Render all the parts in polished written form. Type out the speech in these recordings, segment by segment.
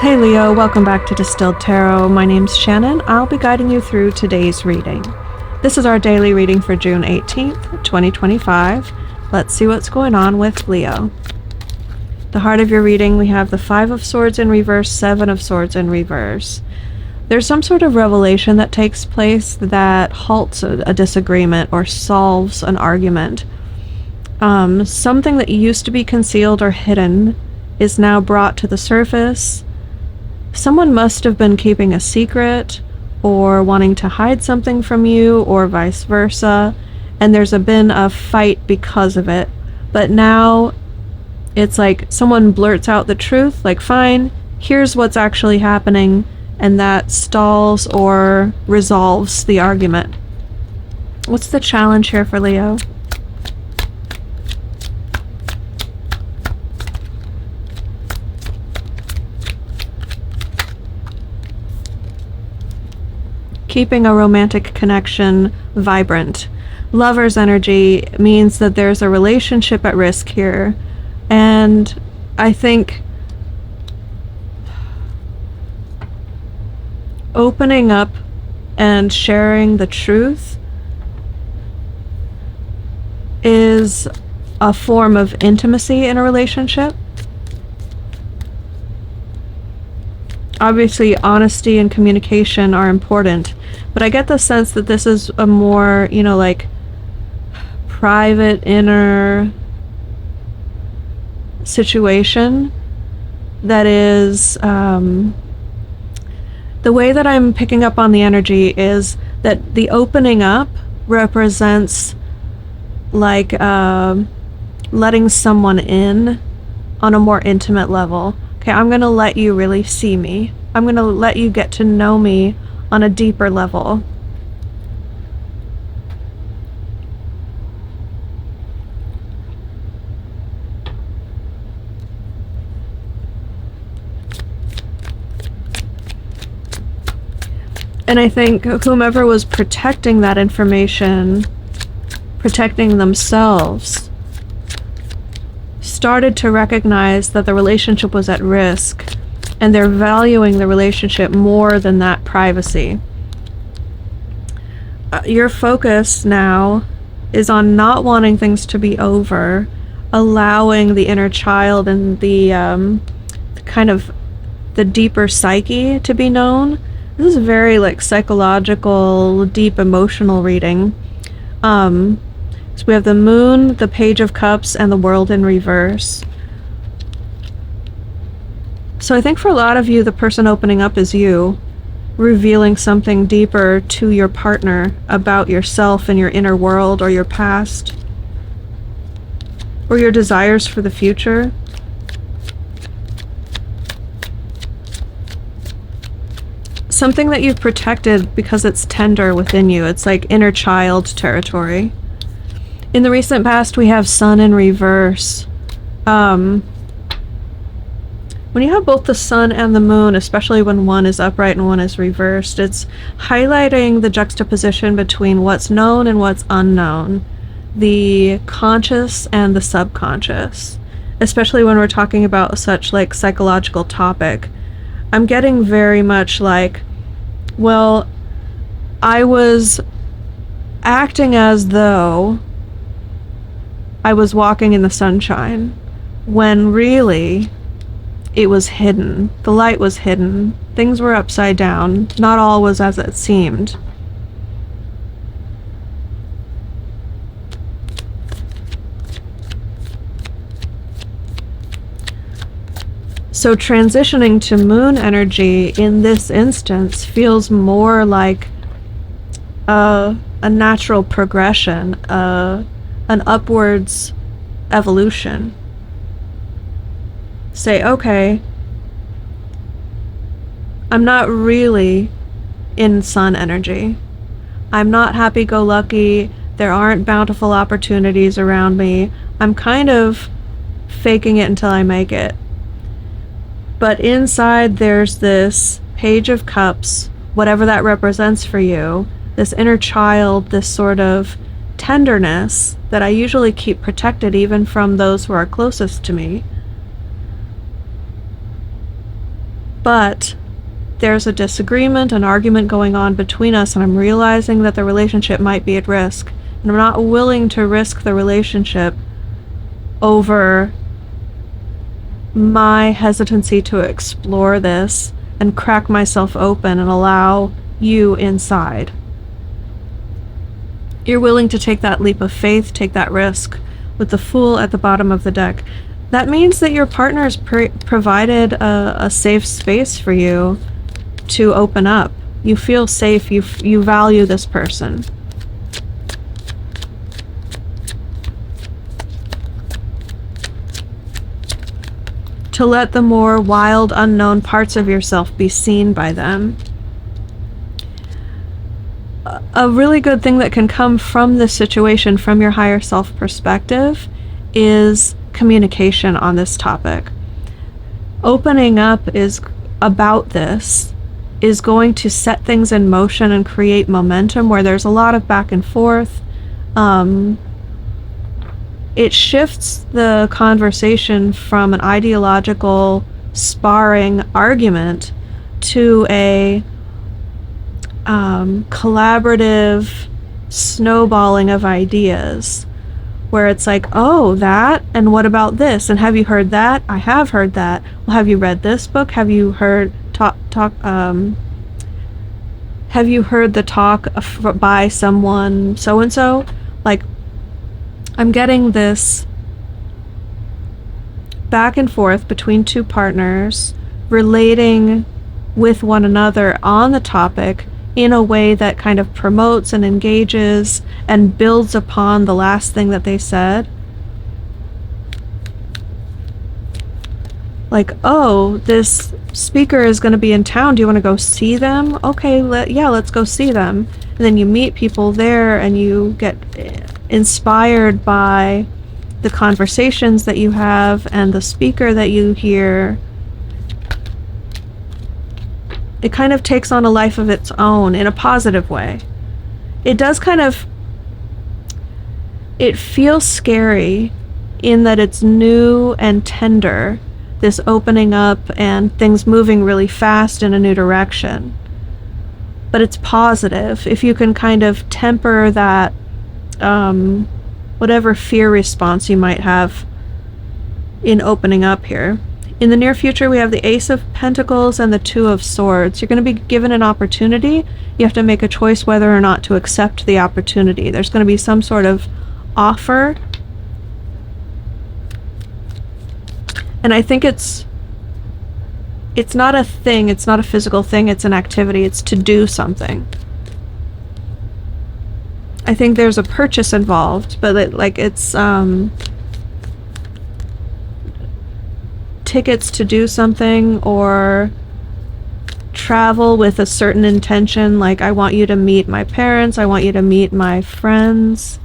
Hey Leo, welcome back to Distilled Tarot. My name's Shannon. I'll be guiding you through today's reading. This is our daily reading for June 18th, 2025. Let's see what's going on with Leo. The heart of your reading, we have the Five of Swords in reverse, Seven of Swords in reverse. There's some sort of revelation that takes place that halts a disagreement or solves an argument. Something that used to be concealed or hidden is now brought to the surface. Someone must have been keeping a secret or wanting to hide something from you, or vice versa, and there's been a fight because of it. But now it's like someone blurts out the truth, like, fine, here's what's actually happening, and that stalls or resolves the argument. What's the challenge here for Leo? Keeping a romantic connection vibrant. Lover's energy means that there's a relationship at risk here. And I think opening up and sharing the truth is a form of intimacy in a relationship. Obviously, honesty and communication are important, but I get the sense that this is a more, like, private, inner situation that is, the way that I'm picking up on the energy is that the opening up represents, like, letting someone in on a more intimate level. Okay, I'm going to let you really see me. I'm going to let you get to know me on a deeper level. And I think whomever was protecting that information, protecting themselves, started to recognize that the relationship was at risk, and they're valuing the relationship more than that privacy. Your focus now is on not wanting things to be over, allowing the inner child and the kind of the deeper psyche to be known. This is very, like, psychological, deep emotional reading. So we have the Moon, the Page of Cups, and the World in reverse. So I think for a lot of you, the person opening up is you, revealing something deeper to your partner about yourself and your inner world, or your past, or your desires for the future. Something that you've protected because it's tender within you. It's like inner child territory. In the recent past, we have Sun in reverse. When you have both the Sun and the Moon, especially when one is upright and one is reversed, it's highlighting the juxtaposition between what's known and what's unknown, the conscious and the subconscious, especially when we're talking about such, like, psychological topic. I'm getting very much like, well, I was acting as though I was walking in the sunshine, when really it was hidden. The light was hidden. Things were upside down. Not all was as it seemed. So transitioning to Moon energy in this instance feels more like a natural progression, an upwards evolution. Say, okay, I'm not really in Sun energy. I'm not happy-go-lucky. There aren't bountiful opportunities around me. I'm kind of faking it until I make it. But inside there's this Page of Cups, whatever that represents for you, this inner child, this sort of tenderness that I usually keep protected even from those who are closest to me. but there's a disagreement, an argument going on between us, and I'm realizing that the relationship might be at risk, and I'm not willing to risk the relationship over my hesitancy to explore this and crack myself open and allow you inside. You're willing to take that leap of faith, take that risk, with the Fool at the bottom of the deck. That means that your partner has provided a safe space for you to open up. You feel safe, you value this person. To let the more wild, unknown parts of yourself be seen by them. A really good thing that can come from this situation, from your higher self perspective, is communication on this topic. Opening up is about this, is going to set things in motion and create momentum where there's a lot of back and forth. It shifts the conversation from an ideological sparring argument to a collaborative snowballing of ideas, where it's like, oh, that, and what about this, and have you heard that? I have heard that. Well, have you read this book? Have you heard have you heard the talk by someone so and so? Like, I'm getting this back and forth between two partners relating with one another on the topic in a way that kind of promotes and engages and builds upon the last thing that they said. Like, oh, this speaker is going to be in town. Do you want to go see them? Okay, yeah, let's go see them. And then you meet people there and you get inspired by the conversations that you have and the speaker that you hear. It kind of takes on a life of its own in a positive way. It does kind of, it feels scary in that it's new and tender, this opening up and things moving really fast in a new direction. But it's positive if you can kind of temper that, whatever fear response you might have in opening up here. In the near future, we have the Ace of Pentacles and the Two of Swords. You're going to be given an opportunity. You have to make a choice whether or not to accept the opportunity. There's going to be some sort of offer. And I think it's not a thing, it's not a physical thing, it's an activity, it's to do something. I think there's a purchase involved, but it's tickets to do something or travel with a certain intention, like I want you to meet my parents, I want you to meet my friends.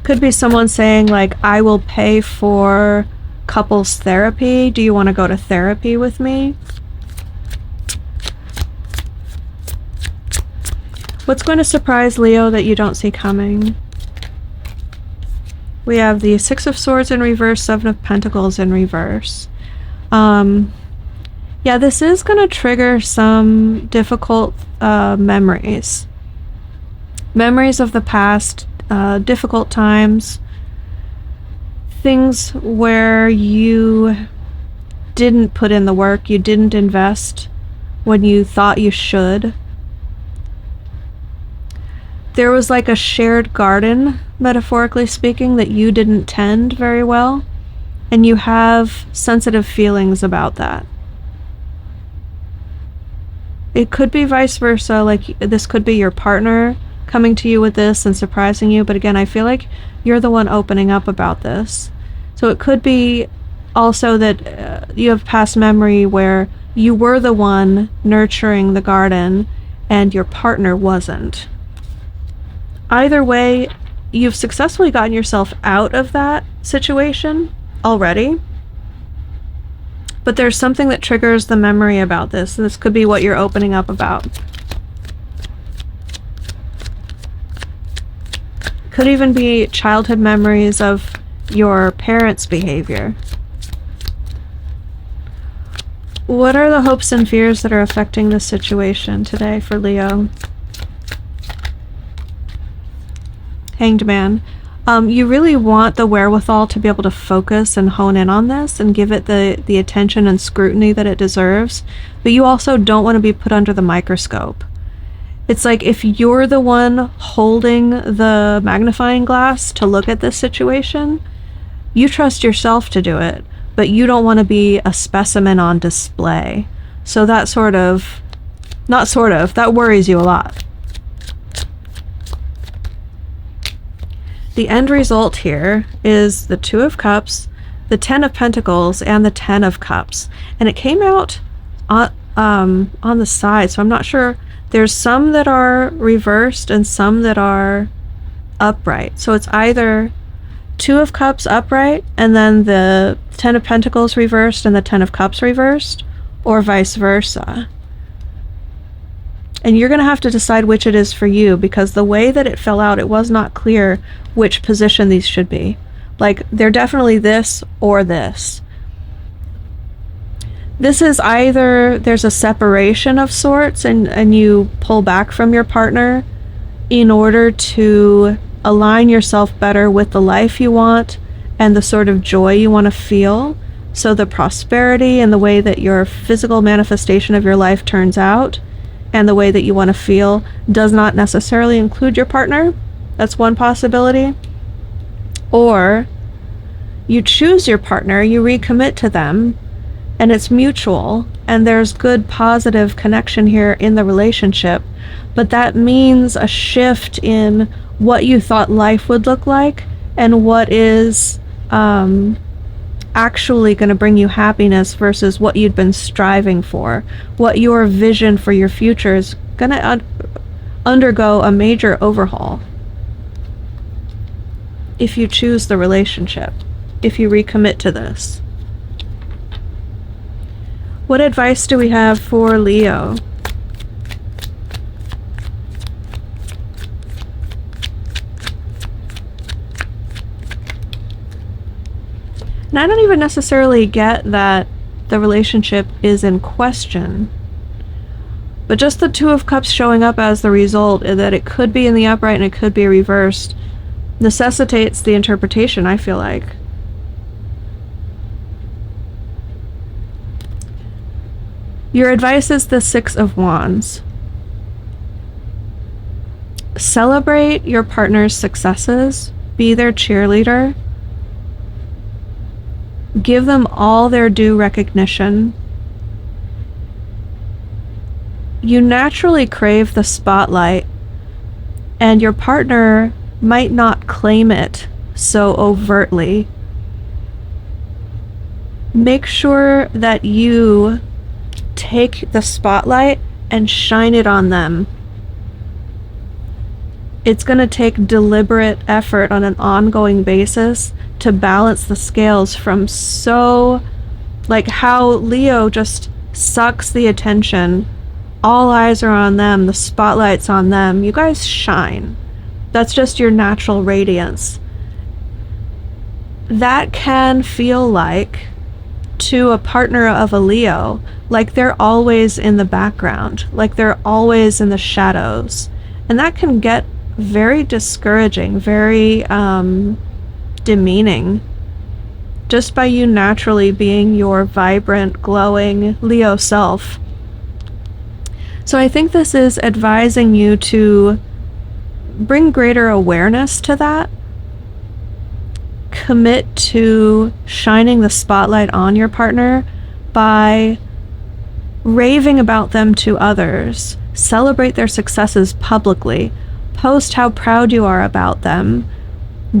Could be someone saying like, I will pay for couples therapy. Do you want to go to therapy with me? What's going to surprise Leo that you don't see coming? We have the Six of Swords in reverse, Seven of Pentacles in reverse. Yeah, this is going to trigger some difficult memories. Memories of the past, difficult times, things where you didn't put in the work, you didn't invest when you thought you should. There was like a shared garden, metaphorically speaking, that you didn't tend very well, and you have sensitive feelings about that. It could be vice versa, like this could be your partner coming to you with this and surprising you, but again, I feel like you're the one opening up about this. So it could be also that you have past memory where you were the one nurturing the garden and your partner wasn't. Either way, you've successfully gotten yourself out of that situation already, but there's something that triggers the memory about this. This could be what you're opening up about. Could even be childhood memories of your parents' behavior. What are the hopes and fears that are affecting this situation today for Leo? Hanged Man. You really want the wherewithal to be able to focus and hone in on this and give it the attention and scrutiny that it deserves, but you also don't want to be put under the microscope. It's like if you're the one holding the magnifying glass to look at this situation, you trust yourself to do it, but you don't want to be a specimen on display. So that that worries you a lot. The end result here is the Two of Cups, the Ten of Pentacles, and the Ten of Cups. And it came out on the side, so I'm not sure. There's some that are reversed and some that are upright. So it's either Two of Cups upright and then the Ten of Pentacles reversed and the Ten of Cups reversed, or vice versa. And you're going to have to decide which it is for you, because the way that it fell out, it was not clear which position these should be. Like, they're definitely this or this. This is either there's a separation of sorts and you pull back from your partner in order to align yourself better with the life you want and the sort of joy you want to feel. So the prosperity and the way that your physical manifestation of your life turns out and the way that you want to feel does not necessarily include your partner. That's one possibility. Or you choose your partner, you recommit to them, and it's mutual, and there's good positive connection here in the relationship, but that means a shift in what you thought life would look like and what is actually going to bring you happiness versus what you'd been striving for. What your vision for your future is going to undergo a major overhaul if you choose the relationship, if you recommit to this. What advice do we have for Leo? And I don't even necessarily get that the relationship is in question, but just the Two of Cups showing up as the result, that it could be in the upright and it could be reversed, necessitates the interpretation, I feel like. Your advice is the Six of Wands. Celebrate your partner's successes. Be their cheerleader. Give them all their due recognition. You naturally crave the spotlight, and your partner might not claim it so overtly. Make sure that you take the spotlight and shine it on them. It's going to take deliberate effort on an ongoing basis to balance the scales from like how Leo just sucks the attention. All eyes are on them. The spotlight's on them. You guys shine. That's just your natural radiance. That can feel like, to a partner of a Leo, like they're always in the background, like they're always in the shadows. And that can get very discouraging, very demeaning, just by you naturally being your vibrant, glowing Leo self. So I think this is advising you to bring greater awareness to that. Commit to shining the spotlight on your partner by raving about them to others. Celebrate their successes publicly. Post how proud you are about them.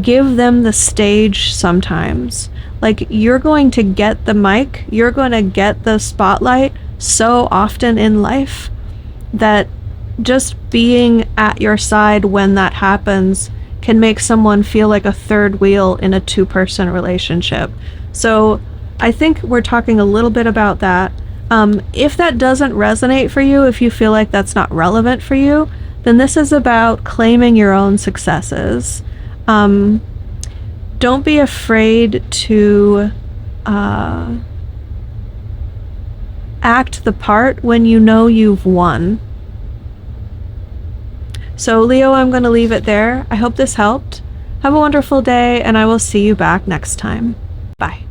Give them the stage sometimes. Like, you're going to get the mic, you're going to get the spotlight so often in life that just being at your side when that happens can make someone feel like a third wheel in a two-person relationship. So I think we're talking a little bit about that. If that doesn't resonate for you, if you feel like that's not relevant for you, then this is about claiming your own successes, Don't be afraid to act the part when you know you've won. So Leo, I'm going to leave it there. I hope this helped. Have a wonderful day, and I will see you back next time. Bye.